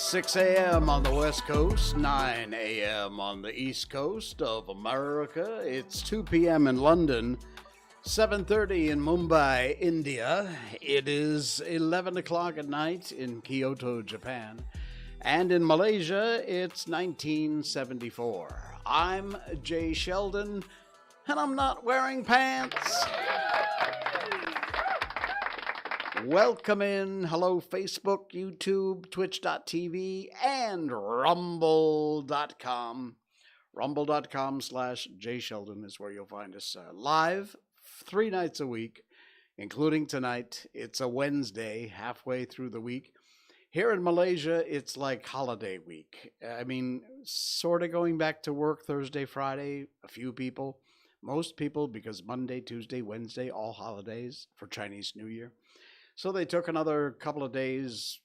6 a.m. on the West Coast, 9 a.m. on the East Coast of America. It's 2 p.m. in London, 7:30 in Mumbai, India. It is 11 o'clock at night in Kyoto, Japan. And in Malaysia, it's 1974. I'm Jay Sheldon, and I'm not wearing pants. Welcome in. Hello, Facebook, YouTube, Twitch.tv, and Rumble.com. Rumble.com/JSheldon is where you'll find us live 3 nights a week, including tonight. It's a Wednesday, halfway through the week. Here in Malaysia, it's like holiday week. I mean, sort of going back to work Thursday, Friday, a few people. Most people, because Monday, Tuesday, Wednesday, all holidays for Chinese New Year. So they took another couple of days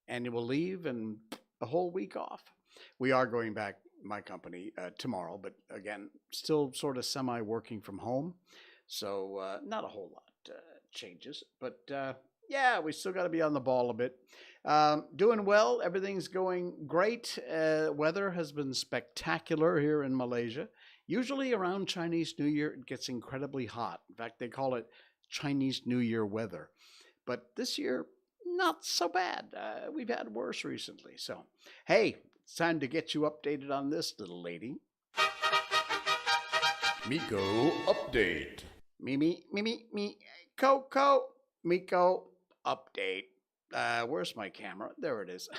annual leave and a whole week off. We are going back, my company, tomorrow, but again, still sort of semi-working from home. So not a whole lot changes, but yeah, we still got to be on the ball a bit. Doing well. Everything's going great. Weather has been spectacular here in Malaysia. Usually around Chinese New Year, it gets incredibly hot. In fact, they call it Chinese New Year weather. But this year, not so bad. We've had worse recently. So, hey, it's time to get you updated on this little lady. Miko update. Me, Coco, Miko update. Where's my camera? There it is.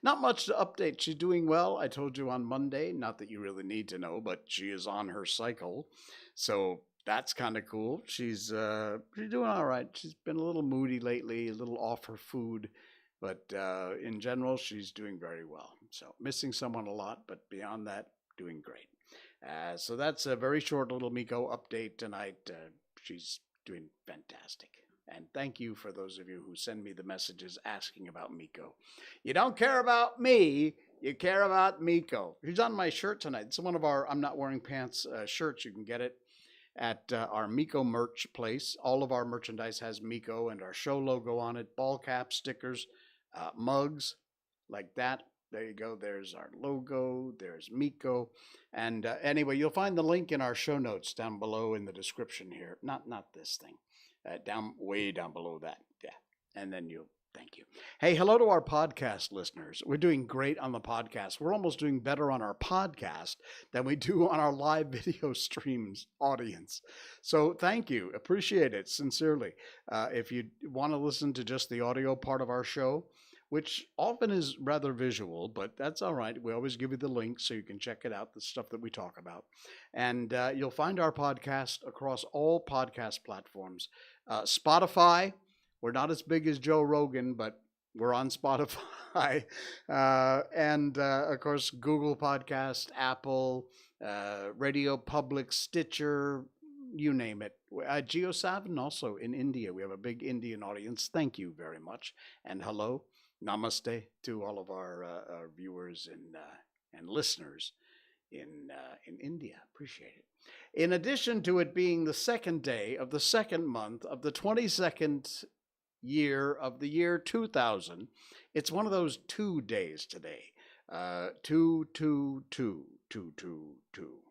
Not much to update. She's doing well. I told you on Monday, not that you really need to know, but she is on her cycle. So that's kind of cool. She's doing all right. She's been a little moody lately, a little off her food, but in general, she's doing very well. So missing someone a lot, but beyond that, doing great. So that's a very short little Miko update tonight. She's doing fantastic. And thank you for those of you who send me the messages asking about Miko. You don't care about me, you care about Miko. She's on my shirt tonight. It's one of our I'm Not Wearing Pants shirts. You can get it at our Miko merch place. All of our merchandise has Miko and our show logo on it, ball caps, stickers, mugs, like that. There you go. There's our logo. There's Miko. And anyway, you'll find the link in our show notes down below in the description here. Not this thing. Way down below that. Yeah. And then thank you. Hey, hello to our podcast listeners. We're doing great on the podcast. We're almost doing better on our podcast than we do on our live video streams audience. So thank you. Appreciate it sincerely. If you want to listen to just the audio part of our show, which often is rather visual, but that's all right. We always give you the link so you can check it out, the stuff that we talk about. And you'll find our podcast across all podcast platforms. Spotify, we're not as big as Joe Rogan, but we're on Spotify. And of course, Google Podcast, Apple, Radio Public, Stitcher, you name it. GeoSavan also in India. We have a big Indian audience. Thank you very much. And hello. Namaste to all of our viewers and listeners in India. Appreciate it. In addition to it being the second day of the second month of the 22nd year of the year 2000, it's one of those 2 days today. 2, 2, 2, 2, 2, 2.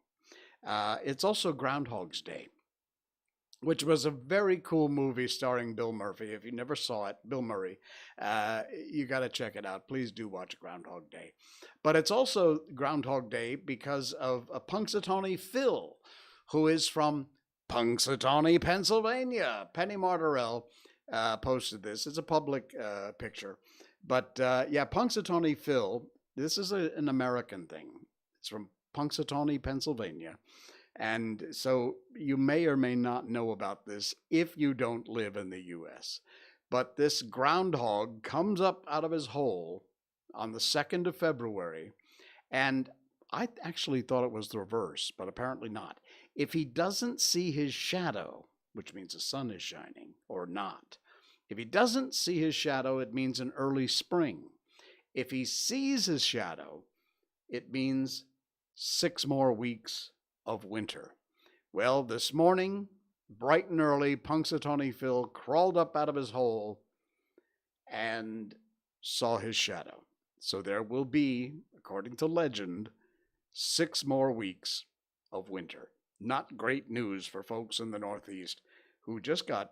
It's also Groundhog's Day, which was a very cool movie starring Bill Murphy. If you never saw it, Bill Murray, you got to check it out. Please do watch Groundhog Day. But it's also Groundhog Day because of a Punxsutawney Phil, who is from Punxsutawney, Pennsylvania. Penny Martorell posted this. It's a public picture. But yeah, Punxsutawney Phil, this is an American thing. It's from Punxsutawney, Pennsylvania. And so you may or may not know about this if you don't live in the U.S. But this groundhog comes up out of his hole on the 2nd of February, and I actually thought it was the reverse, but apparently not. If he doesn't see his shadow, which means the sun is shining, or not, if he doesn't see his shadow, it means an early spring. If he sees his shadow, it means 6 more weeks of winter. Well, this morning, bright and early, Punxsutawney Phil crawled up out of his hole and saw his shadow. So there will be, according to legend, 6 more weeks of winter. Not great news for folks in the Northeast who just got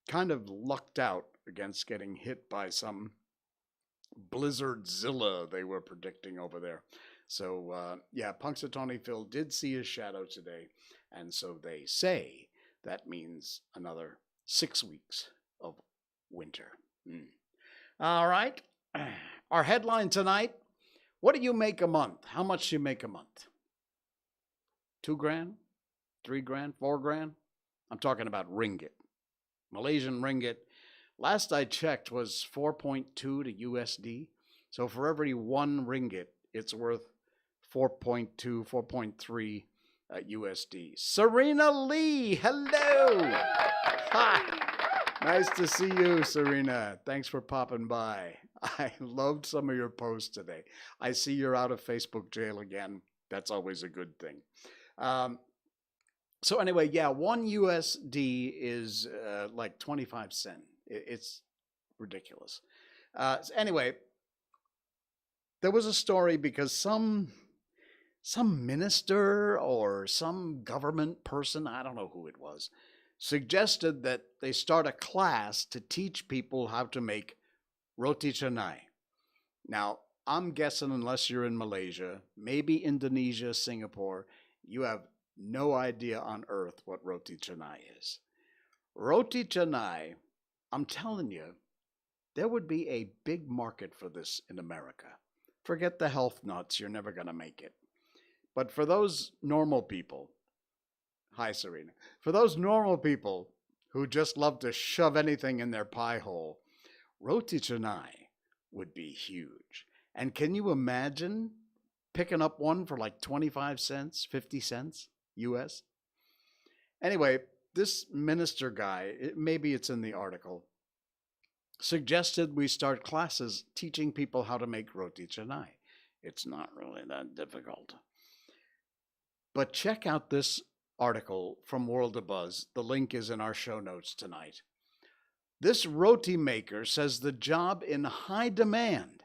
kind of lucked out against getting hit by some blizzardzilla they were predicting over there. So, yeah, Punxsutawney Phil did see his shadow today, and so they say that means another 6 weeks of winter. All right. Our headline tonight, what do you make a month? How much do you make a month? 2 grand? 3 grand? 4 grand? I'm talking about ringgit. Malaysian ringgit, last I checked, was 4.2 to USD. So for every 1 ringgit, it's worth 4.2, 4.3 USD. Serena Lee, hello. Hi. Nice to see you, Serena. Thanks for popping by. I loved some of your posts today. I see you're out of Facebook jail again. That's always a good thing. So anyway, yeah, 1 USD is like 25 cents. It's ridiculous. Anyway, there was a story because some minister or some government person, I don't know who it was, suggested that they start a class to teach people how to make roti canai. Now, I'm guessing unless you're in Malaysia, maybe Indonesia, Singapore, you have no idea on earth what roti canai is. Roti canai, I'm telling you, there would be a big market for this in America. Forget the health nuts, you're never going to make it. But for those normal people, hi Serena, for those normal people who just love to shove anything in their pie hole, roti canai would be huge. And can you imagine picking up one for like 25 cents, 50 cents US? Anyway, this minister guy, maybe it's in the article, suggested we start classes teaching people how to make roti canai. It's not really that difficult. But check out this article from World of Buzz. The link is in our show notes tonight. This roti maker says the job in high demand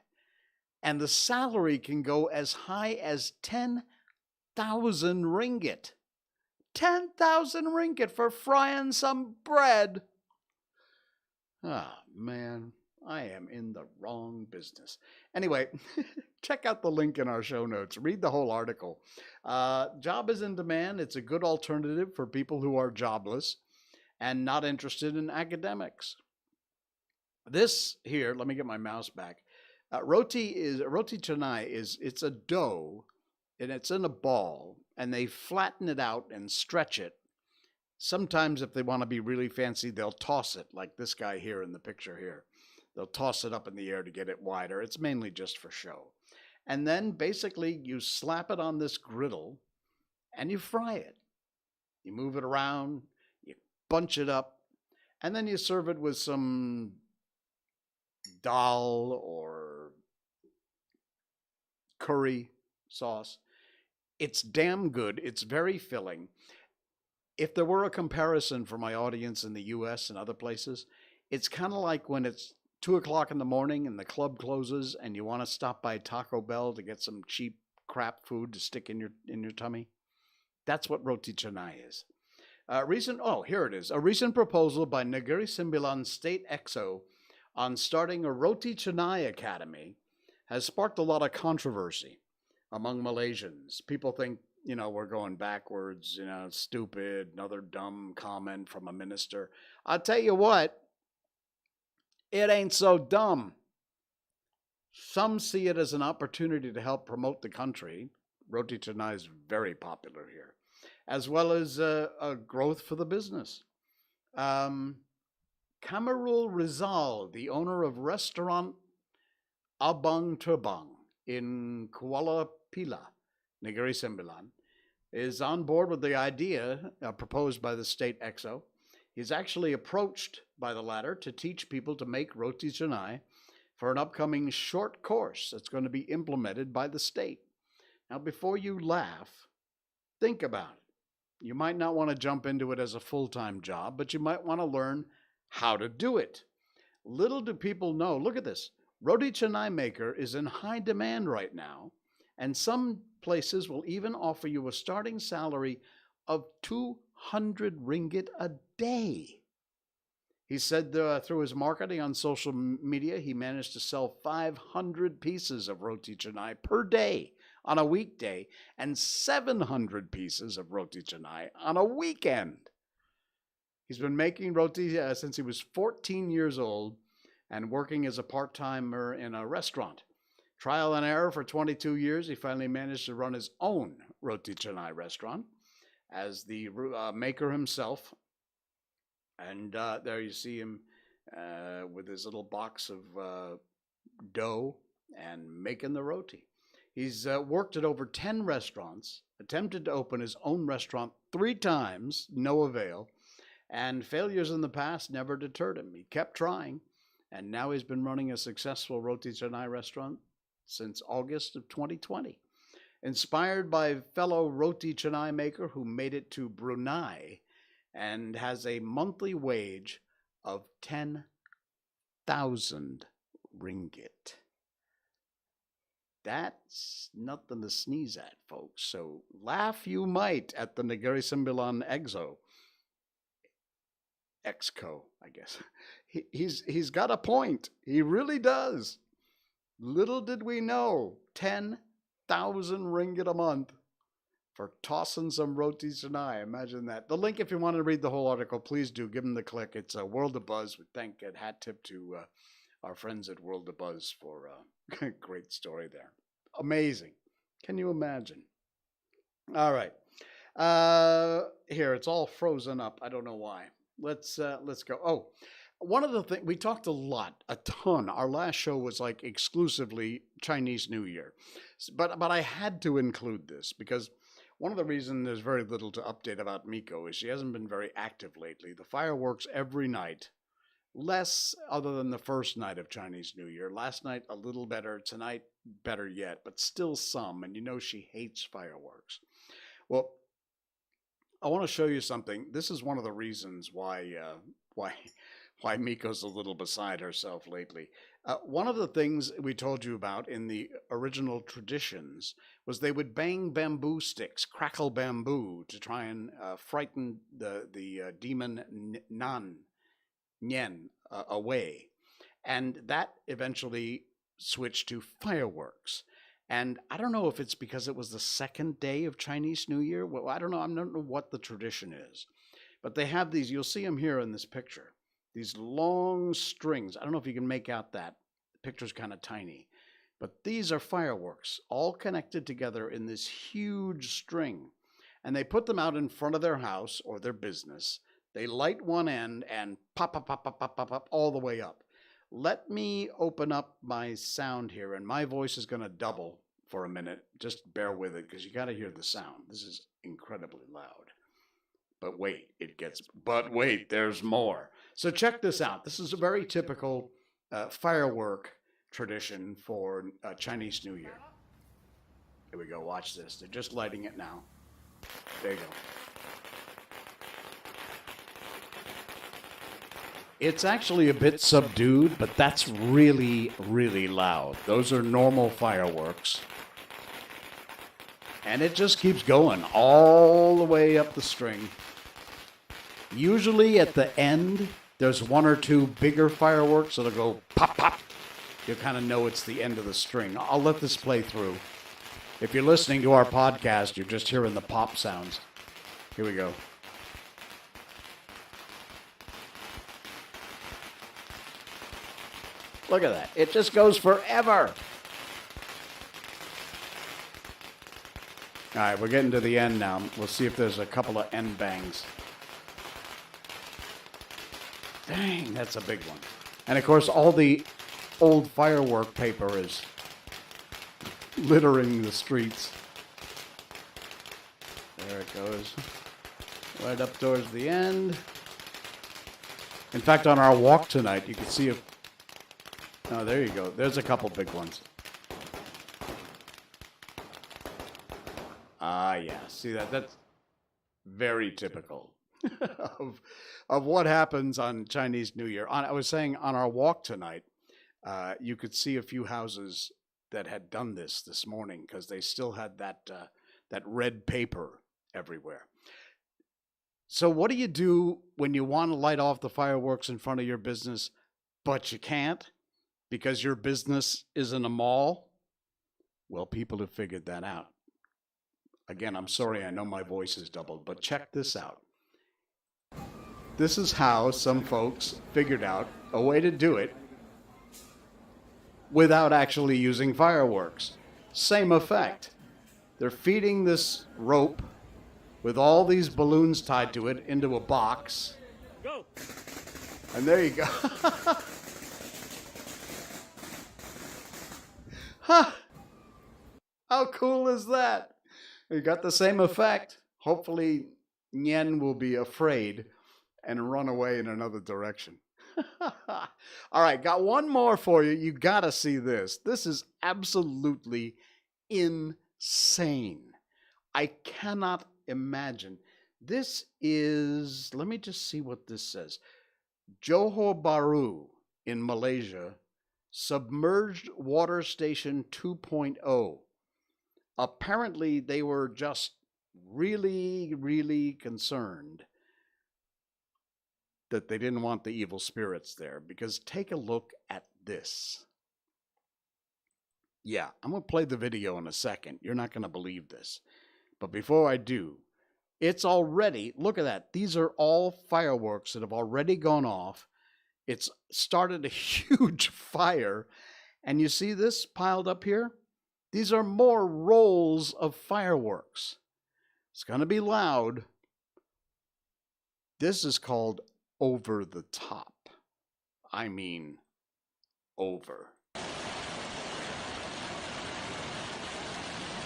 and the salary can go as high as 10,000 ringgit. 10,000 ringgit for frying some bread. Ah, man, I am in the wrong business. Anyway, check out the link in our show notes. Read the whole article. Job is in demand. It's a good alternative for people who are jobless and not interested in academics. This here, let me get my mouse back. Roti canai it's a dough and it's in a ball and they flatten it out and stretch it. Sometimes if they want to be really fancy, they'll toss it like this guy here in the picture here. They'll toss it up in the air to get it wider. It's mainly just for show. And then basically you slap it on this griddle and you fry it. You move it around, you bunch it up, and then you serve it with some dal or curry sauce. It's damn good. It's very filling. If there were a comparison for my audience in the US and other places, it's kind of like when it's 2 o'clock in the morning and the club closes and you want to stop by Taco Bell to get some cheap crap food to stick in your tummy. That's what roti canai is. Here it is. A recent proposal by Negeri Sembilan State EXO on starting a roti canai academy has sparked a lot of controversy among Malaysians. People think, we're going backwards, stupid, another dumb comment from a minister. I'll tell you what, it ain't so dumb. Some see it as an opportunity to help promote the country. Roti canai is very popular here, as well as a growth for the business. Kamarul Rizal, the owner of restaurant Abang Terbang in Kuala Pila, Negeri Sembilan, is on board with the idea proposed by the state EXO. He's actually approached by the latter to teach people to make roti canai for an upcoming short course that's going to be implemented by the state. Now, before you laugh, think about it. You might not want to jump into it as a full-time job, but you might want to learn how to do it. Little do people know, look at this, Roti canai maker is in high demand right now, and some places will even offer you a starting salary of 200 ringgit a day. He said through his marketing on social media, he managed to sell 500 pieces of roti canai per day on a weekday and 700 pieces of roti canai on a weekend. He's been making roti since he was 14 years old and working as a part-timer in a restaurant. Trial and error for 22 years, he finally managed to run his own roti canai restaurant as the maker himself. And there you see him with his little box of dough and making the roti. He's worked at over 10 restaurants, attempted to open his own restaurant 3 times, no avail, and failures in the past never deterred him. He kept trying, and now he's been running a successful roti canai restaurant since August of 2020. Inspired by fellow roti canai maker who made it to Brunei and has a monthly wage of 10,000 ringgit. That's nothing to sneeze at, folks. So laugh you might at the Negeri Sembilan Exco, I guess. He's got a point. He really does. Little did we know, 10,000 ringgit a month for tossing some roti canai. Imagine that. The link, if you want to read the whole article, please do. Give them the click. It's a World of Buzz. We thank a hat tip to our friends at World of Buzz for a great story there. Amazing. Can you imagine? All right. Here, it's all frozen up. I don't know why. Let's go. Oh, one of the things we talked a ton. Our last show was like exclusively Chinese New Year, but I had to include this because one of the reasons there's very little to update about Miko is she hasn't been very active lately. The fireworks every night, less other than the first night of Chinese New Year. Last night a little better, tonight better yet, but still some. And you know she hates fireworks. Well, I want to show you something. This is one of the reasons why Miko's a little beside herself lately. One of the things we told you about in the original traditions was they would bang bamboo sticks, crackle bamboo, to try and frighten the demon Nyen away. And that eventually switched to fireworks. And I don't know if it's because it was the second day of Chinese New Year. Well, I don't know what the tradition is. But they have these, you'll see them here in this picture. These long strings. I don't know if you can make out that. The picture's kind of tiny. But these are fireworks, all connected together in this huge string. And they put them out in front of their house or their business. They light one end and pop, pop, pop, pop, pop, pop, pop, all the way up. Let me open up my sound here, and my voice is going to double for a minute. Just bear with it, because you got to hear the sound. This is incredibly loud. But wait, there's more. So check this out. This is a very typical firework tradition for Chinese New Year. Here we go. Watch this. They're just lighting it now. There you go. It's actually a bit subdued, but that's really, really loud. Those are normal fireworks. And it just keeps going all the way up the string. Usually at the end, there's one or two bigger fireworks that'll go pop, pop. You kind of know it's the end of the string. I'll let this play through. If you're listening to our podcast, you're just hearing the pop sounds. Here we go. Look at that. It just goes forever. All right, we're getting to the end now. We'll see if there's a couple of end bangs. Dang, that's a big one. And of course, all the old firework paper is littering the streets. There it goes. Right up towards the end. In fact, on our walk tonight, you can see oh, there you go. There's a couple big ones. Ah, yeah. See that? That's very typical of what happens on Chinese New Year. I was saying on our walk tonight, You could see a few houses that had done this morning because they still had that red paper everywhere. So what do you do when you want to light off the fireworks in front of your business, but you can't because your business is in a mall? Well, people have figured that out. Again, I'm sorry, I know my voice is doubled, but check this out. This is how some folks figured out a way to do it without actually using fireworks. Same effect. They're feeding this rope with all these balloons tied to it into a box. Go. And there you go. Huh. How cool is that? You got the same effect. Hopefully, Nyen will be afraid and run away in another direction. All right, got one more for you. You got to see this. This is absolutely insane. I cannot imagine. This is, let me just see what this says. Johor Bahru in Malaysia, submerged water station 2.0. Apparently, they were just really, really concerned that they didn't want the evil spirits there, because take a look at this. Yeah, I'm going to play the video in a second. You're not going to believe this. But before I do, it's already, look at that. These are all fireworks that have already gone off. It's started a huge fire. And you see this piled up here? These are more rolls of fireworks. It's going to be loud. This is called over the top. I mean, over.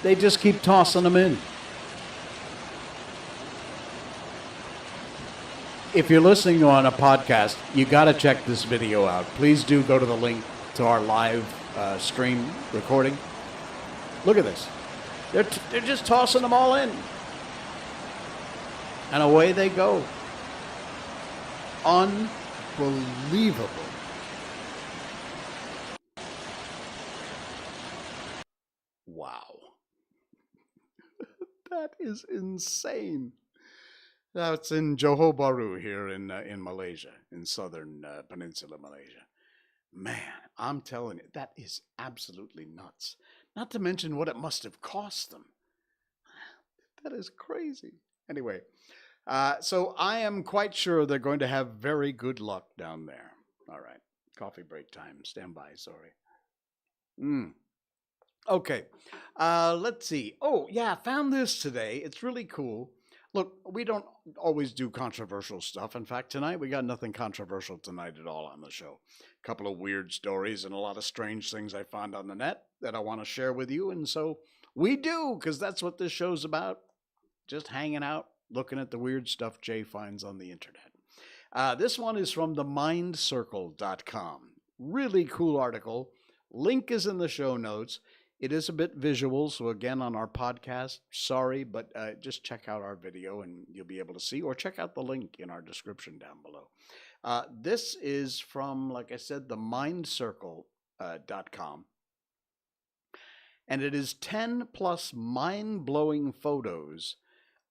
They just keep tossing them in. If you're listening on a podcast, you got to check this video out. Please do go to the link to our live stream recording. Look at this. They're just tossing them all in. And away they go. Unbelievable. Wow. That is insane. That's in Johor Bahru here in Malaysia, in southern Peninsula Malaysia. Man, I'm telling you, that is absolutely nuts. Not to mention what it must have cost them. That is crazy. Anyway, so I am quite sure they're going to have very good luck down there. All right, coffee break time. Stand by, sorry. Okay, let's see. Oh, yeah, found this today. It's really cool. Look, we don't always do controversial stuff. In fact, tonight we got nothing controversial tonight at all on the show. A couple of weird stories and a lot of strange things I found on the net that I want to share with you. And so we do, because that's what this show's about. Just hanging out, looking at the weird stuff Jay finds on the internet. This one is from themindcircle.com. Really cool article. Link is in the show notes. It is a bit visual, so again, on our podcast, sorry, but just check out our video and you'll be able to see, or check out the link in our description down below. This is from, like I said, themindcircle.com. And it is 10 plus mind-blowing photos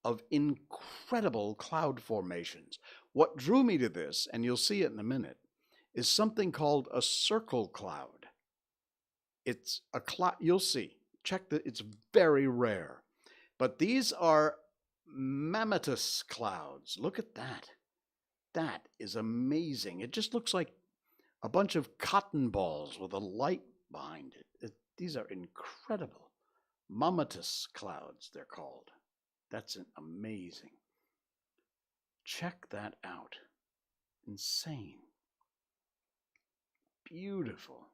of incredible cloud formations. What drew me to this, and you'll see it in a minute, is something called a circle cloud. It's a cloud, you'll see. Check that, it's very rare. But these are mammatus clouds. Look at that. That is amazing. It just looks like a bunch of cotton balls with a light behind it. These are incredible. Mammatus clouds, they're called. That's amazing. Check that out. Insane. Beautiful.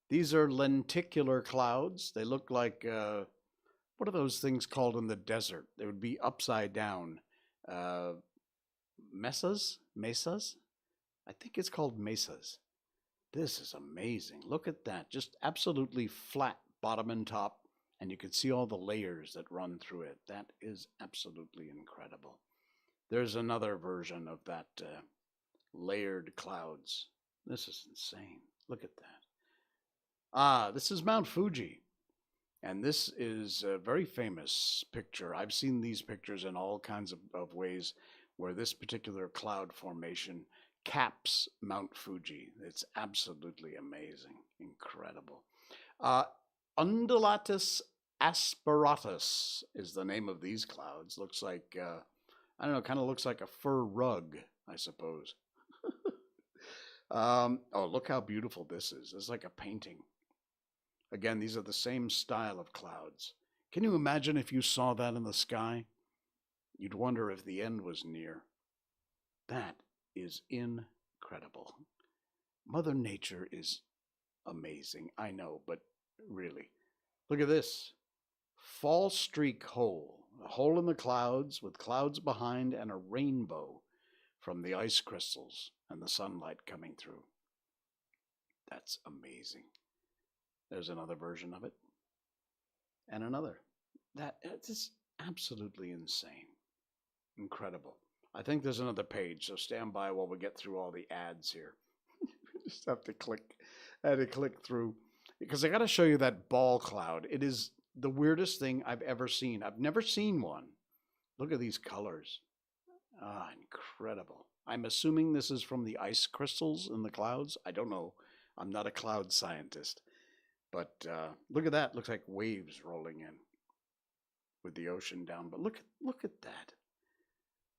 These are lenticular clouds. They look like, what are those things called in the desert? They would be upside down. Mesas? Mesas? I think it's called mesas. This is amazing. Look at that. Just absolutely flat bottom and top. And you can see all the layers that run through it. That is absolutely incredible. There's another version of that layered clouds. This is insane. Look at that. Ah, this is Mount Fuji. And this is a very famous picture. I've seen these pictures in all kinds of ways where this particular cloud formation caps Mount Fuji. It's absolutely amazing, incredible. Uh, Undulatus asperatus is the name of these clouds. Looks like, I don't know, kind of looks like a fur rug, I suppose. Oh, look how beautiful this is. It's like a painting. Again, these are the same style of clouds. Can you imagine if you saw that in the sky? You'd wonder if the end was near. That is incredible. Mother Nature is amazing, I know, but really. Look at this. Fall streak hole. A hole in the clouds with clouds behind and a rainbow from the ice crystals and the sunlight coming through. That's amazing. There's another version of it. And another. It's just absolutely insane. Incredible. I think there's another page, so stand by while we get through all the ads here. Just have to click. I had to click through. Because I got to show you that ball cloud. It is the weirdest thing I've ever seen. I've never seen one. Look at these colors. Ah, incredible. I'm assuming this is from the ice crystals in the clouds. I don't know. I'm not a cloud scientist. But look at that. Looks like waves rolling in with the ocean down. But look at that.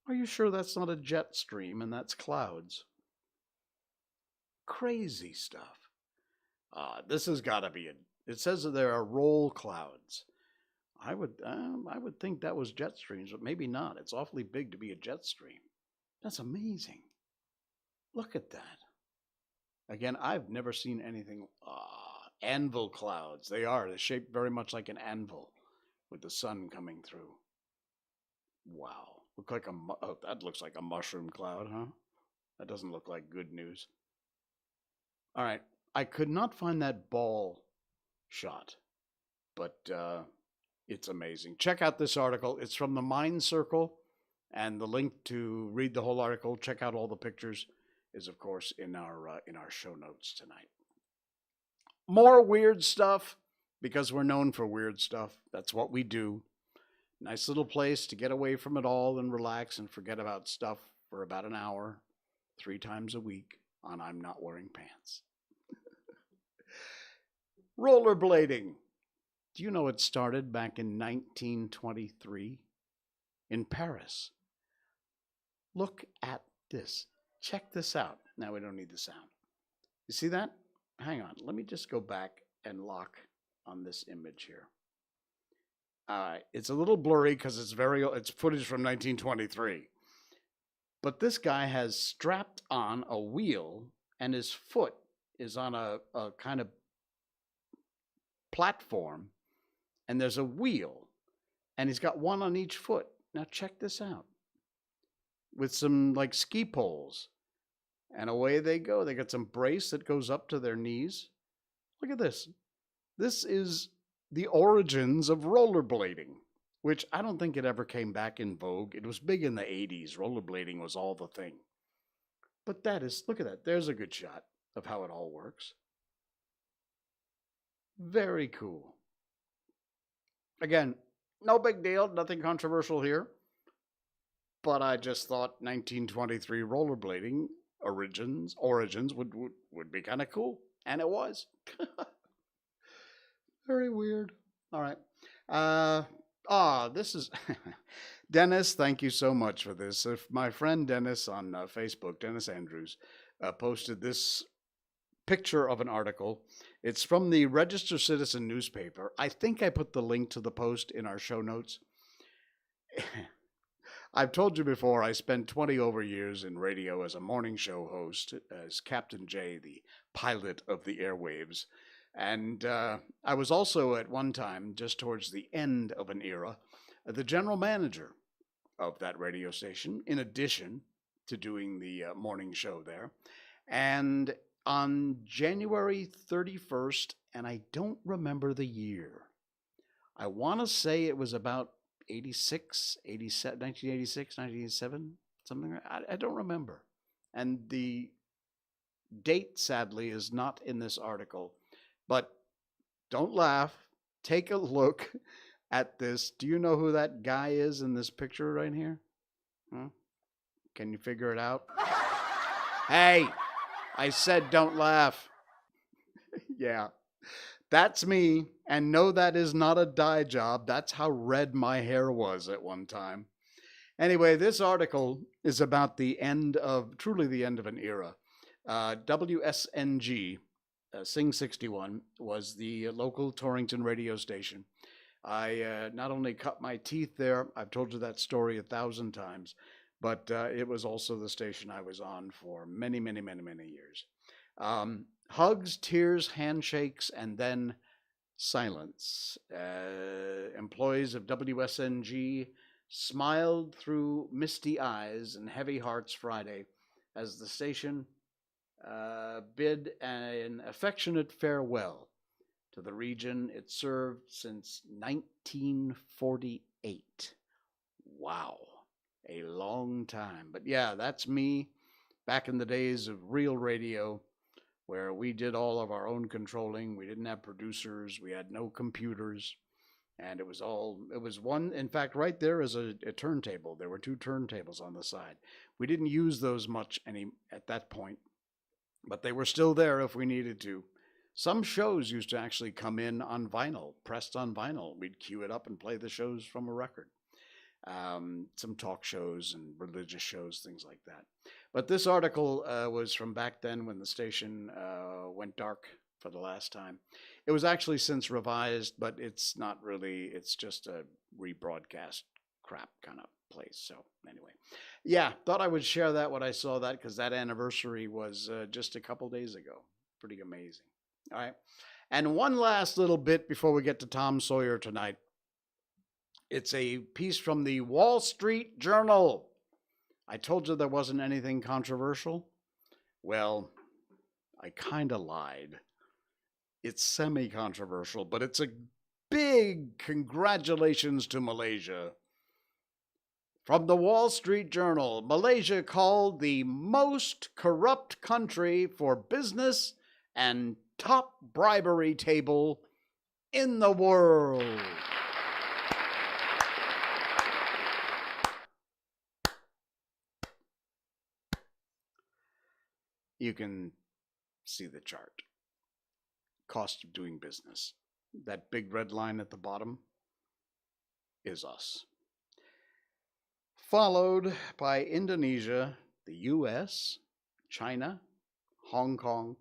Are you sure that's not a jet stream and that's clouds? Crazy stuff. This has got to be it says that there are roll clouds. I would think that was jet streams, but maybe not. It's awfully big to be a jet stream. That's amazing. Look at that. Again, I've never seen anything. Anvil clouds. They're shaped very much like an anvil with the sun coming through. Wow. That looks like a mushroom cloud, huh? That doesn't look like good news. All right. I could not find that ball shot, but it's amazing. Check out this article. It's from the Mind Circle, and the link to read the whole article, check out all the pictures, is of course in our show notes tonight. More weird stuff, because we're known for weird stuff. That's what we do. Nice little place to get away from it all and relax and forget about stuff for about an hour, 3 times a week on I'm Not Wearing Pants. Rollerblading. Do you know it started back in 1923 in Paris? Look at this. Check this out. Now we don't need the sound. You see that? Hang on. Let me just go back and lock on this image here. It's a little blurry because it's footage from 1923. But this guy has strapped on a wheel and his foot is on a kind of platform, and there's a wheel, and he's got one on each foot. Now check this out. With some like ski poles, and away they go. They got some brace that goes up to their knees. Look at this. This is the origins of rollerblading, which I don't think it ever came back in vogue. It was big in the 80s. Rollerblading was all the thing. But look at that. There's a good shot of how it all works. Very cool. Again, no big deal, nothing controversial here. But I just thought 1923 rollerblading origins would be kind of cool. And it was. Very weird. All right. This is Dennis. Thank you so much for this. If my friend Dennis on Facebook, Dennis Andrews, posted this picture of an article. It's from the Register Citizen newspaper. I think I put the link to the post in our show notes. I've told you before, I spent 20 over years in radio as a morning show host, as Captain J, the pilot of the airwaves. And I was also at one time, just towards the end of an era, the general manager of that radio station, in addition to doing the morning show there. And on January 31st, and I don't remember the year, I want to say it was about 1986, 1987, something like that. I don't remember. And the date, sadly, is not in this article. But don't laugh. Take a look at this. Do you know who that guy is in this picture right here? Huh? Can you figure it out? Hey, I said don't laugh. Yeah, that's me. And no, that is not a dye job. That's how red my hair was at one time. Anyway, this article is about the end of, truly the end of an era. WSNG, Sing 61, was the local Torrington radio station. I not only cut my teeth there, I've told you that story 1,000 times, but it was also the station I was on for many, many, many, many years. Hugs, tears, handshakes, and then silence. Employees of WSNG smiled through misty eyes and heavy hearts Friday as the station bid an affectionate farewell to the region it served since 1948. Wow, a long time. But yeah, that's me back in the days of real radio, where we did all of our own controlling. We didn't have producers, we had no computers, and it was one, in fact, right there is a turntable. There were two turntables on the side. We didn't use those much at that point, but they were still there if we needed to. Some shows used to actually come in on vinyl, pressed on vinyl. We'd cue it up and play the shows from a record. Some talk shows and religious shows, things like that. But this article was from back then when the station went dark for the last time. It was actually since revised, but it's not really, it's just a rebroadcast crap kind of place. So anyway, yeah, thought I would share that when I saw that, because that anniversary was just a couple days ago. Pretty amazing. All right. And one last little bit before we get to Tom Sawyer tonight. It's a piece from the Wall Street Journal. I told you there wasn't anything controversial. Well, I kind of lied. It's semi-controversial, but it's a big congratulations to Malaysia. From the Wall Street Journal, Malaysia called the most corrupt country for business and top bribery table in the world. You can see the chart. Cost of doing business. That big red line at the bottom is us. Followed by Indonesia, the US, China, Hong Kong,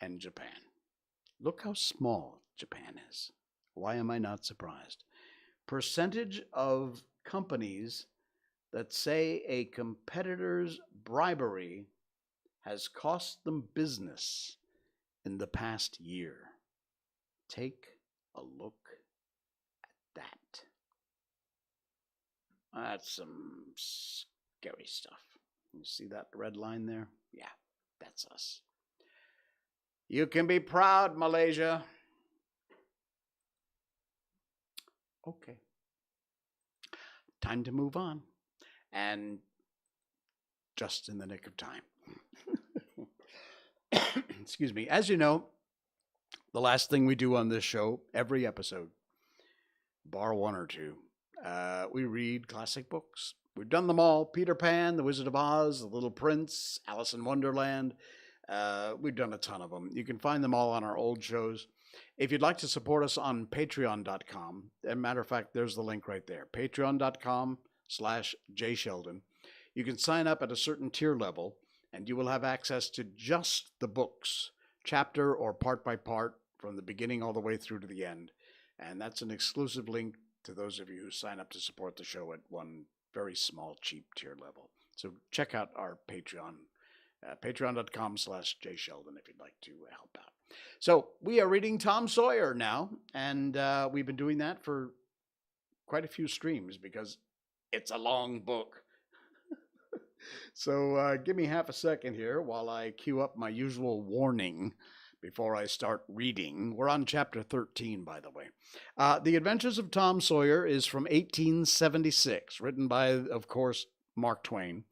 and Japan. Look how small Japan is. Why am I not surprised? Percentage of companies that say a competitor's bribery has cost them business in the past year. Take a look at that. That's some scary stuff. You see that red line there? Yeah, that's us. You can be proud, Malaysia. Okay. Time to move on. And just in the nick of time. Excuse me. As you know, the last thing we do on this show, every episode, bar one or two, we read classic books. We've done them all. Peter Pan, The Wizard of Oz, The Little Prince, Alice in Wonderland. We've done a ton of them. You can find them all on our old shows. If you'd like to support us on patreon.com, as a matter of fact, there's the link right there, patreon.com/jsheldon. You can sign up at a certain tier level, and you will have access to just the books, chapter or part by part, from the beginning all the way through to the end. And that's an exclusive link to those of you who sign up to support the show at one very small, cheap tier level. So check out our Patreon, patreon.com/jsheldon if you'd like to help out. So we are reading Tom Sawyer now, and we've been doing that for quite a few streams because it's a long book. So give me half a second here while I cue up my usual warning before I start reading. We're on chapter 13, by the way. The Adventures of Tom Sawyer is from 1876, written by, of course, Mark Twain.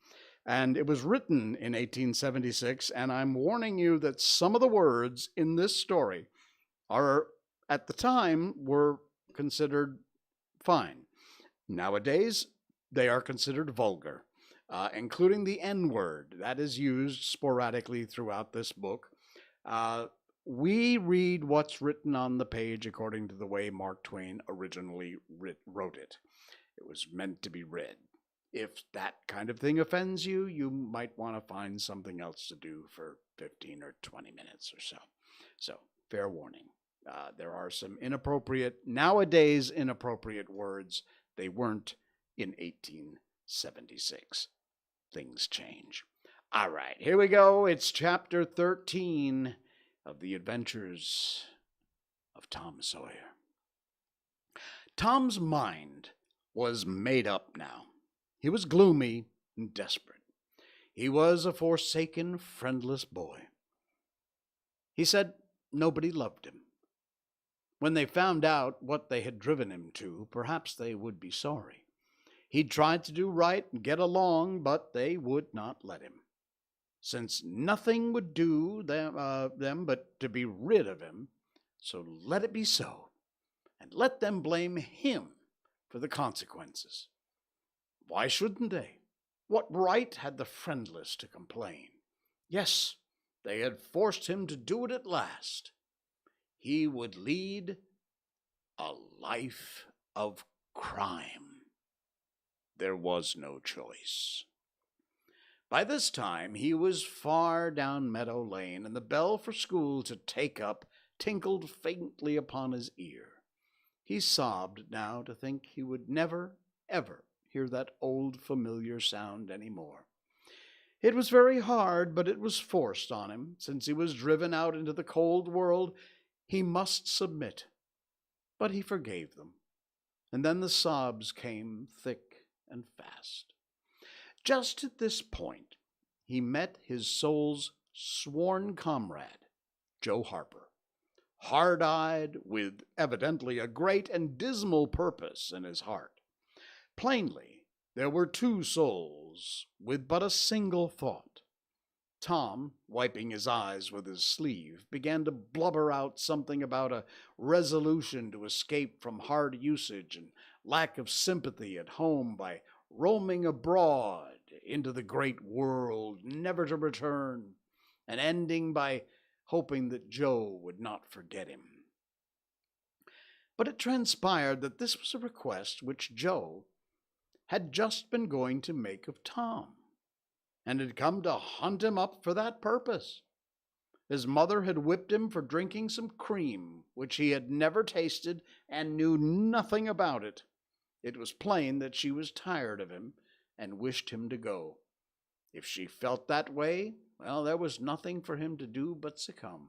And it was written in 1876, and I'm warning you that some of the words in this story are, at the time, were considered fine. Nowadays, they are considered vulgar, including the N word that is used sporadically throughout this book. Uh, we read what's written on the page according to the way Mark Twain originally wrote it. It was meant to be read. If that kind of thing offends you, you might want to find something else to do for 15 or 20 minutes or so. So, fair warning. There are some nowadays inappropriate words. They weren't in 1876. Things change. All right, here we go. It's chapter 13 of The Adventures of Tom Sawyer. Tom's mind was made up now. He was gloomy and desperate. He was a forsaken, friendless boy. He said nobody loved him. When they found out what they had driven him to, perhaps they would be sorry. He tried to do right and get along, but they would not let him. Since nothing would do them but to be rid of him, so let it be so, and let them blame him for the consequences. Why shouldn't they? What right had the friendless to complain? Yes, they had forced him to do it at last. He would lead a life of crime. There was no choice. By this time, he was far down Meadow Lane, and the bell for school to take up tinkled faintly upon his ear. He sobbed now to think he would never, ever hear that old familiar sound any more. It was very hard, but it was forced on him. Since he was driven out into the cold world, he must submit. But he forgave them, and then the sobs came thick and fast. Just at this point, he met his soul's sworn comrade, Joe Harper, hard-eyed, with evidently a great and dismal purpose in his heart. Plainly, there were two souls with but a single thought. Tom, wiping his eyes with his sleeve, began to blubber out something about a resolution to escape from hard usage and lack of sympathy at home by roaming abroad into the great world, never to return, and ending by hoping that Joe would not forget him. But it transpired that this was a request which Joe had just been going to make of Tom, and had come to hunt him up for that purpose. His mother had whipped him for drinking some cream, which he had never tasted and knew nothing about it. It was plain that she was tired of him and wished him to go. If she felt that way, well, there was nothing for him to do but succumb.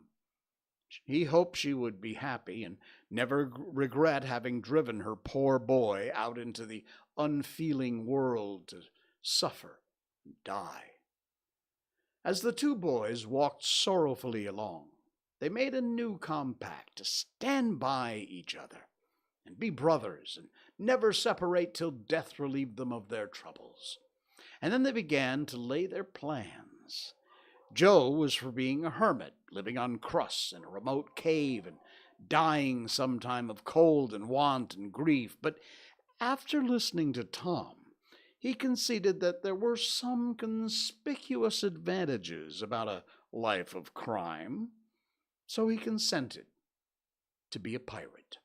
He hoped she would be happy and never regret having driven her poor boy out into the unfeeling world to suffer and die. As the two boys walked sorrowfully along, they made a new compact to stand by each other and be brothers and never separate till death relieved them of their troubles. And then they began to lay their plans. Joe was for being a hermit, living on crusts in a remote cave and dying sometime of cold and want and grief. But after listening to Tom, he conceded that there were some conspicuous advantages about a life of crime, so he consented to be a pirate.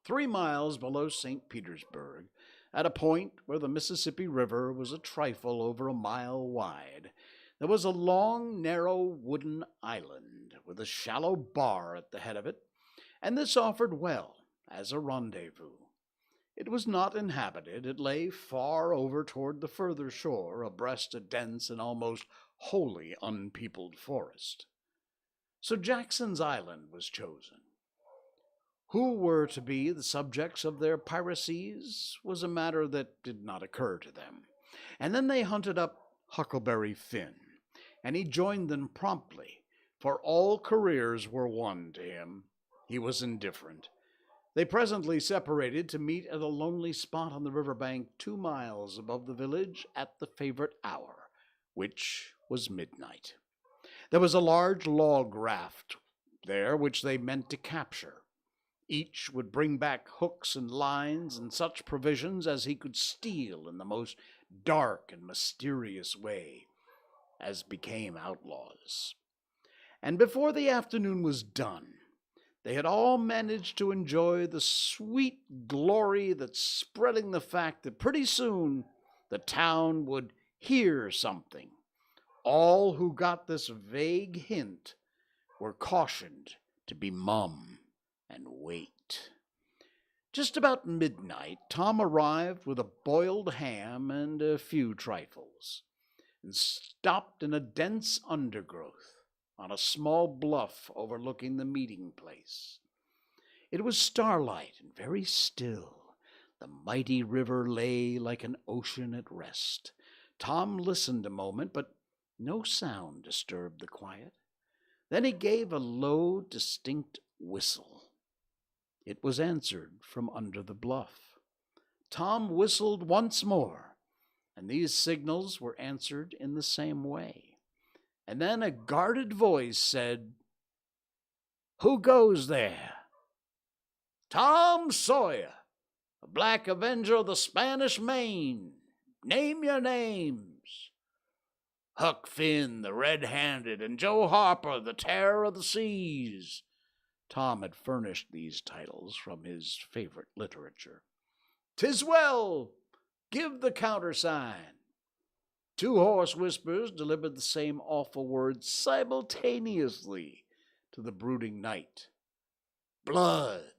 3 miles below St. Petersburg, at a point where the Mississippi River was a trifle over a mile wide, there was a long, narrow wooden island with a shallow bar at the head of it, and this offered well as a rendezvous. It was not inhabited. It lay far over toward the further shore, abreast a dense and almost wholly unpeopled forest. So Jackson's Island was chosen. Who were to be the subjects of their piracies was a matter that did not occur to them. And then they hunted up Huckleberry Finn, and he joined them promptly, for all careers were one to him. He was indifferent. They presently separated to meet at a lonely spot on the river bank 2 miles above the village at the favorite hour, which was midnight. There was a large log raft there which they meant to capture. Each would bring back hooks and lines and such provisions as he could steal in the most dark and mysterious way, as became outlaws. And before the afternoon was done, they had all managed to enjoy the sweet glory that's spreading the fact that pretty soon the town would hear something. All who got this vague hint were cautioned to be mum and wait. Just about midnight, Tom arrived with a boiled ham and a few trifles, and stopped in a dense undergrowth on a small bluff overlooking the meeting place. It was starlight and very still. The mighty river lay like an ocean at rest. Tom listened a moment, but no sound disturbed the quiet. Then he gave a low, distinct whistle. It was answered from under the bluff. Tom whistled once more, and these signals were answered in the same way. And then a guarded voice said, "Who goes there?" "Tom Sawyer, the Black Avenger of the Spanish Main. Name your names." "Huck Finn, the Red-Handed, and Joe Harper, the Terror of the Seas." Tom had furnished these titles from his favorite literature. "'Tis well. Give the countersign." Two hoarse whispers delivered the same awful words simultaneously to the brooding night. "Blood."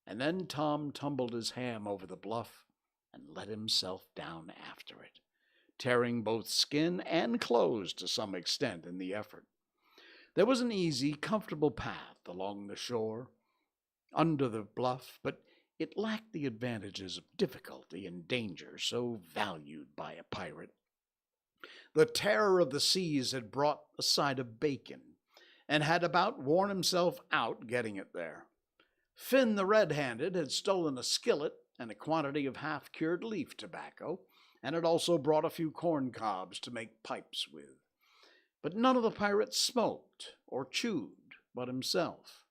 And then Tom tumbled his ham over the bluff and let himself down after it, tearing both skin and clothes to some extent in the effort. There was an easy, comfortable path along the shore, under the bluff, but it lacked the advantages of difficulty and danger so valued by a pirate. The Terror of the Seas had brought a side of bacon, and had about worn himself out getting it there. Finn the Red-Handed had stolen a skillet and a quantity of half-cured leaf tobacco, and had also brought a few corn cobs to make pipes with. But none of the pirates smoked or chewed but himself.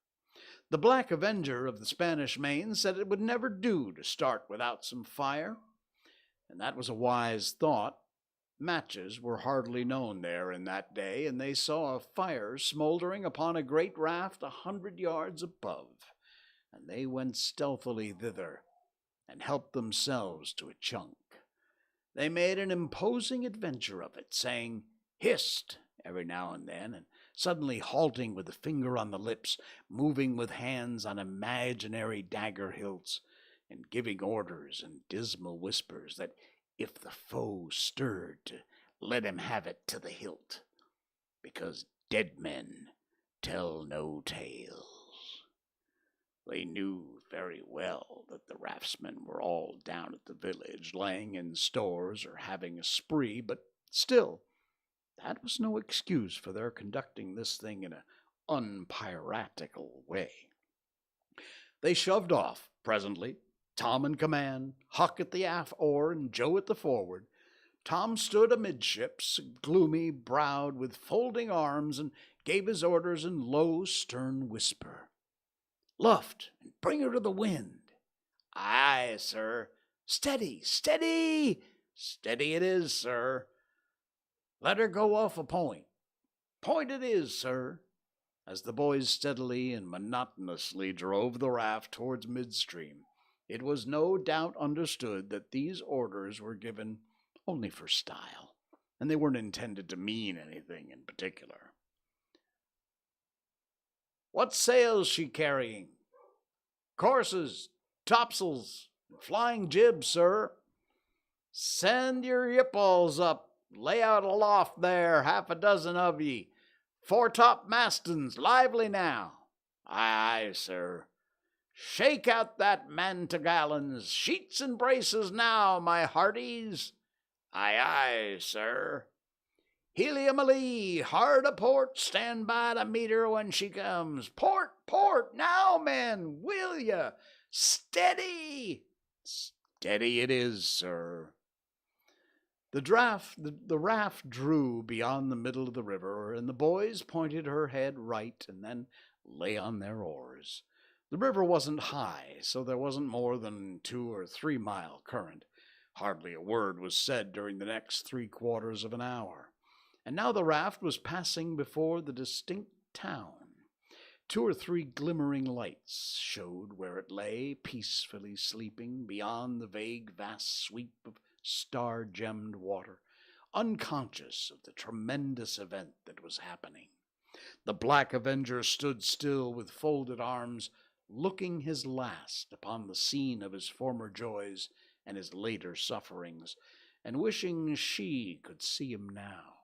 The Black Avenger of the Spanish Main said it would never do to start without some fire, and that was a wise thought. Matches were hardly known there in that day, and they saw a fire smoldering upon a great raft 100 yards above, and they went stealthily thither and helped themselves to a chunk. They made an imposing adventure of it, saying "hist" every now and then, and suddenly halting with a finger on the lips, moving with hands on imaginary dagger hilts, and giving orders in dismal whispers that if the foe stirred, to let him have it to the hilt, because dead men tell no tales. They knew very well that the raftsmen were all down at the village, laying in stores or having a spree, but still, that was no excuse for their conducting this thing in an unpiratical way. They shoved off presently, Tom in command, Huck at the aft oar, and Joe at the forward. Tom stood amidships, gloomy-browed, with folding arms, and gave his orders in low, stern whisper. "Luft, and bring her to the wind." "Aye, sir." "Steady, steady." "Steady it is, sir." "Let her go off a point." "Point it is, sir." As the boys steadily and monotonously drove the raft towards midstream, it was no doubt understood that these orders were given only for style, and they weren't intended to mean anything in particular. "What sail's she carrying?" "Courses, topsails, and flying jibs, sir." "Send your yipballs up. Lay out aloft there, 6 of ye. Foretop mastins, lively now." "Aye, aye, sir." "Shake out that mantogallons. Sheets and braces now, my hearties." "Aye, aye, sir." Helium-a-lee, hard a port, stand by to meet her when she comes. Port, port, now, men, will ya? Steady! Steady it is, sir. The raft drew beyond the middle of the river, and the boys pointed her head right and then lay on their oars. The river wasn't high, so there wasn't more than 2 or 3 mile current. Hardly a word was said during the next 3/4 of an hour. And now the raft was passing before the distinct town. 2 or 3 glimmering lights showed where it lay, peacefully sleeping beyond the vague, vast sweep of star-gemmed water, unconscious of the tremendous event that was happening. The Black Avenger stood still with folded arms, looking his last upon the scene of his former joys and his later sufferings, and wishing she could see him now,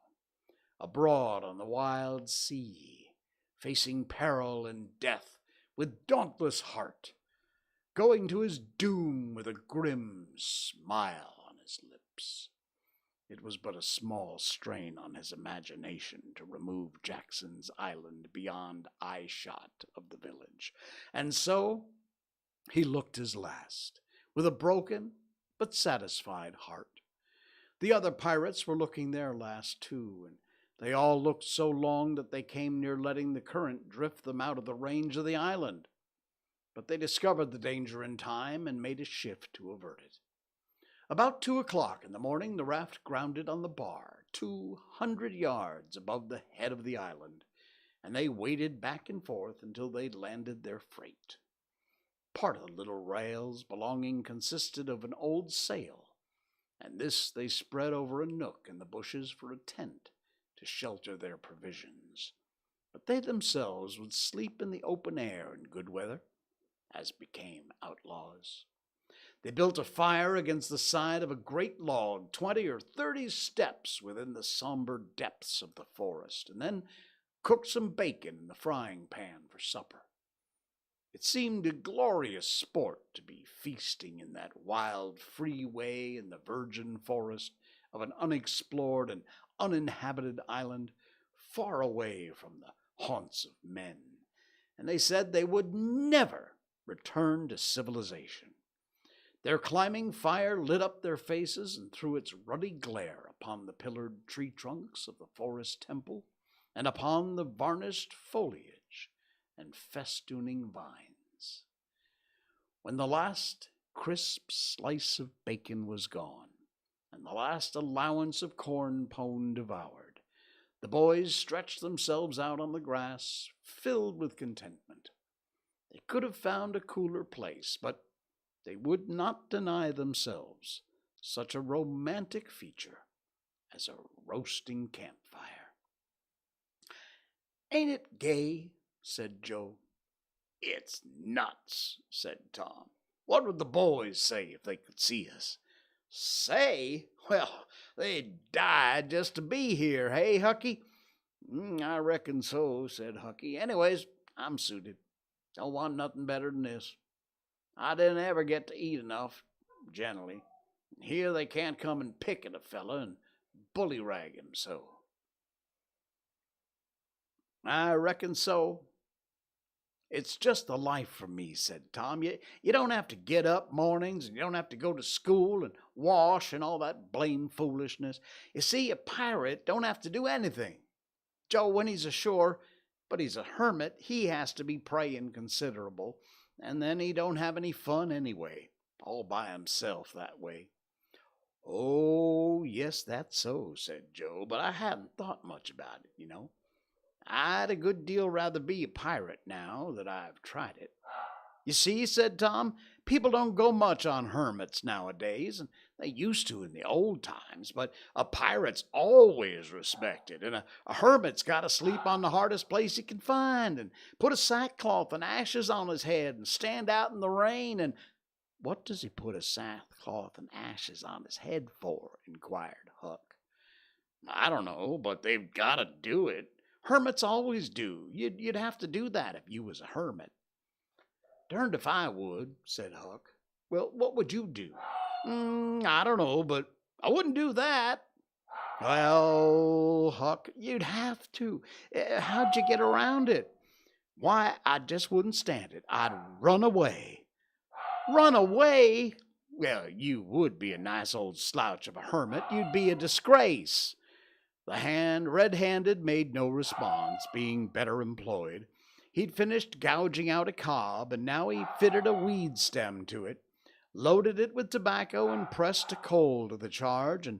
abroad on the wild sea, facing peril and death with dauntless heart, going to his doom with a grim smile on his lips. It was but a small strain on his imagination to remove Jackson's Island beyond eyeshot of the village, and so he looked his last, with a broken but satisfied heart. The other pirates were looking their last too, and they all looked so long that they came near letting the current drift them out of the range of the island. But they discovered the danger in time and made a shift to avert it. About 2 o'clock in the morning, the raft grounded on the bar, 200 yards above the head of the island, and they waded back and forth until they'd landed their freight. Part of the little rails belonging consisted of an old sail, and this they spread over a nook in the bushes for a tent to shelter their provisions. But they themselves would sleep in the open air in good weather, as became outlaws. They built a fire against the side of a great log, 20 or 30 steps within the somber depths of the forest, and then cooked some bacon in the frying pan for supper. It seemed a glorious sport to be feasting in that wild, free way in the virgin forest of an unexplored and uninhabited island, far away from the haunts of men, and they said they would never return to civilization. Their climbing fire lit up their faces and threw its ruddy glare upon the pillared tree trunks of the forest temple and upon the varnished foliage and festooning vines. When the last crisp slice of bacon was gone, and the last allowance of corn pone devoured, the boys stretched themselves out on the grass, filled with contentment. They could have found a cooler place, but they would not deny themselves such a romantic feature as a roasting campfire. "Ain't it gay?" said Joe. "It's nuts," said Tom. "What would the boys say if they could see us?" "Say? Well, they'd die just to be here, hey, Hucky?" "I reckon so," said Hucky. "Anyways, I'm suited. Don't want nothing better than this. I didn't ever get to eat enough, generally. Here they can't come and pick at a fella and bullyrag him so." "I reckon so. It's just the life for me," said Tom. You don't have to get up mornings, and you don't have to go to school and wash and all that blame foolishness. You see, a pirate don't have to do anything. Joe, when he's ashore, but he's a hermit, he has to be praying considerable, and then he don't have any fun anyway, all by himself that way." "Oh, yes, that's so," said Joe, "but I hadn't thought much about it, you know. I'd a good deal rather be a pirate now that I've tried it." "You see," said Tom, "people don't go much on hermits nowadays, and they used to in the old times, but a pirate's always respected, and a hermit's got to sleep on the hardest place he can find, and put a sackcloth and ashes on his head, and stand out in the rain, and—" "What does he put a sackcloth and ashes on his head for?" inquired Huck. "I don't know, but they've got to do it. Hermits always do. You'd have to do that if you was a hermit." "Derned if I would," said Huck. "Well, what would you do?" I don't know, but I wouldn't do that." Well, Huck, you'd have to. How'd you get around it? Why, I just wouldn't stand it. I'd run away. Run away? Well, you would be a nice old slouch of a hermit. You'd be a disgrace. The red-handed, made no response, being better employed. He'd finished gouging out a cob, and now he fitted a weed stem to it, loaded it with tobacco, and pressed a coal to the charge, and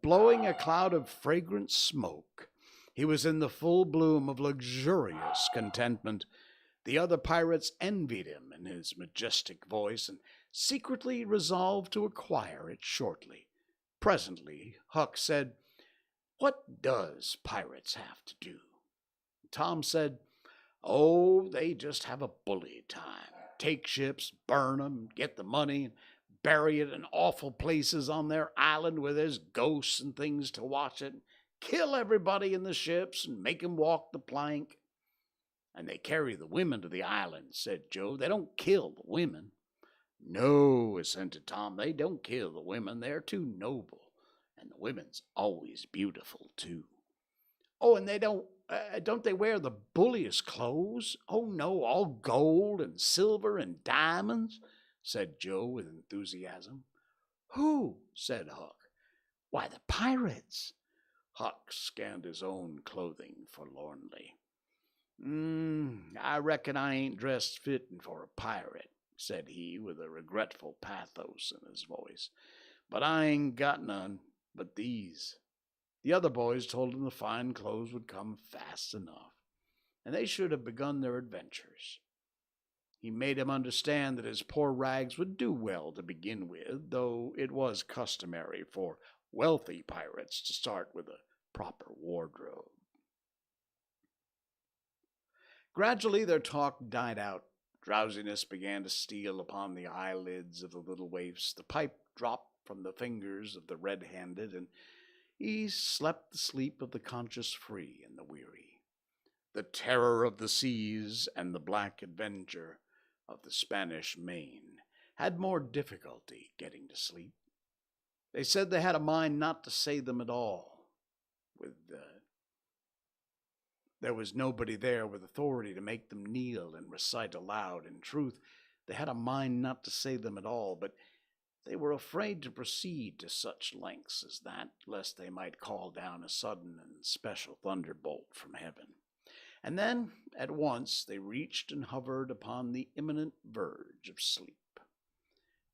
blowing a cloud of fragrant smoke. He was in the full bloom of luxurious contentment. The other pirates envied him in his majestic voice, and secretly resolved to acquire it shortly. Presently, Huck said, "What does pirates have to do?" Tom said, "Oh, they just have a bully time. Take ships, burn 'em, get the money, and bury it in awful places on their island where there's ghosts and things to watch it. Kill everybody in the ships and make 'em walk the plank." "And they carry the women to the island," said Joe. "They don't kill the women." "No," assented Tom, "they don't kill the women. They're too noble. And the women's always beautiful, too." "Oh, and they don't they wear the bulliest clothes?" "Oh, no, all gold and silver and diamonds," said Joe with enthusiasm. "Who?" said Huck. "Why, the pirates." Huck scanned his own clothing forlornly. "I reckon I ain't dressed fittin' for a pirate," said he with a regretful pathos in his voice. "But I ain't got none but these." The other boys told him the fine clothes would come fast enough, and they should have begun their adventures. He made him understand that his poor rags would do well to begin with, though it was customary for wealthy pirates to start with a proper wardrobe. Gradually their talk died out. Drowsiness began to steal upon the eyelids of the little waifs. The pipe dropped from the fingers of the red-handed, and he slept the sleep of the conscious free and the weary. The terror of the seas and the black adventure of the Spanish Main had more difficulty getting to sleep. They said they had a mind not to say them at all. There was nobody there with authority to make them kneel and recite aloud. In truth, they had a mind not to say them at all, but they were afraid to proceed to such lengths as that, lest they might call down a sudden and special thunderbolt from heaven. And then, at once, they reached and hovered upon the imminent verge of sleep.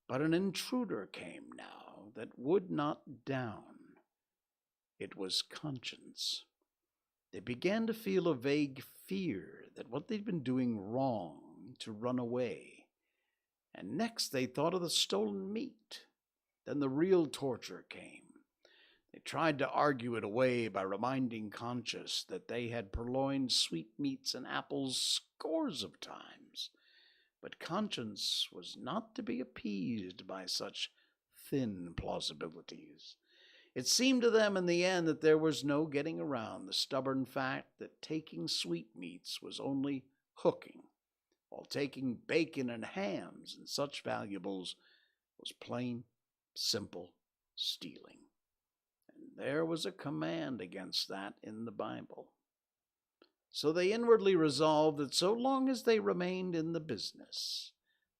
But an intruder came now that would not down. It was conscience. They began to feel a vague fear that what they'd been doing wrong to run away. And next they thought of the stolen meat. Then the real torture came. They tried to argue it away by reminding conscience that they had purloined sweetmeats and apples scores of times. But conscience was not to be appeased by such thin plausibilities. It seemed to them in the end that there was no getting around the stubborn fact that taking sweetmeats was only hooking, while taking bacon and hams and such valuables was plain, simple stealing. And there was a command against that in the Bible. So they inwardly resolved that so long as they remained in the business,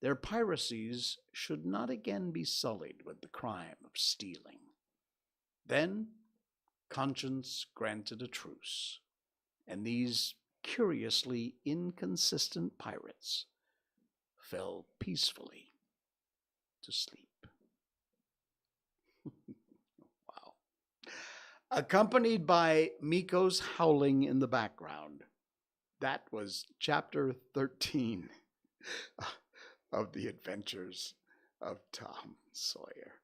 their piracies should not again be sullied with the crime of stealing. Then conscience granted a truce, and these curiously inconsistent pirates fell peacefully to sleep. Wow. Accompanied by Miko's howling in the background. That was chapter 13 of The Adventures of Tom Sawyer.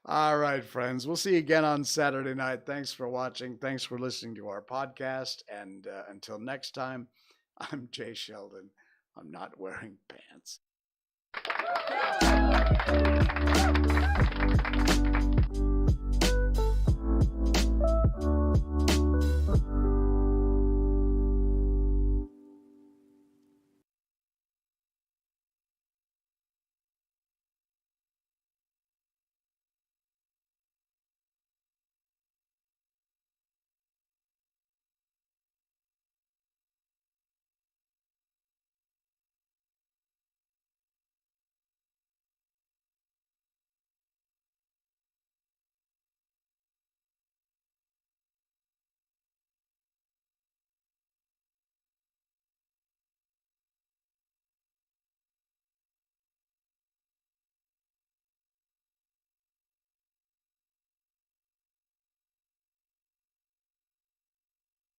All right, friends. We'll see you again on Saturday night. Thanks for watching. Thanks for listening to our podcast. And until next time, I'm Jay Sheldon. I'm not wearing pants.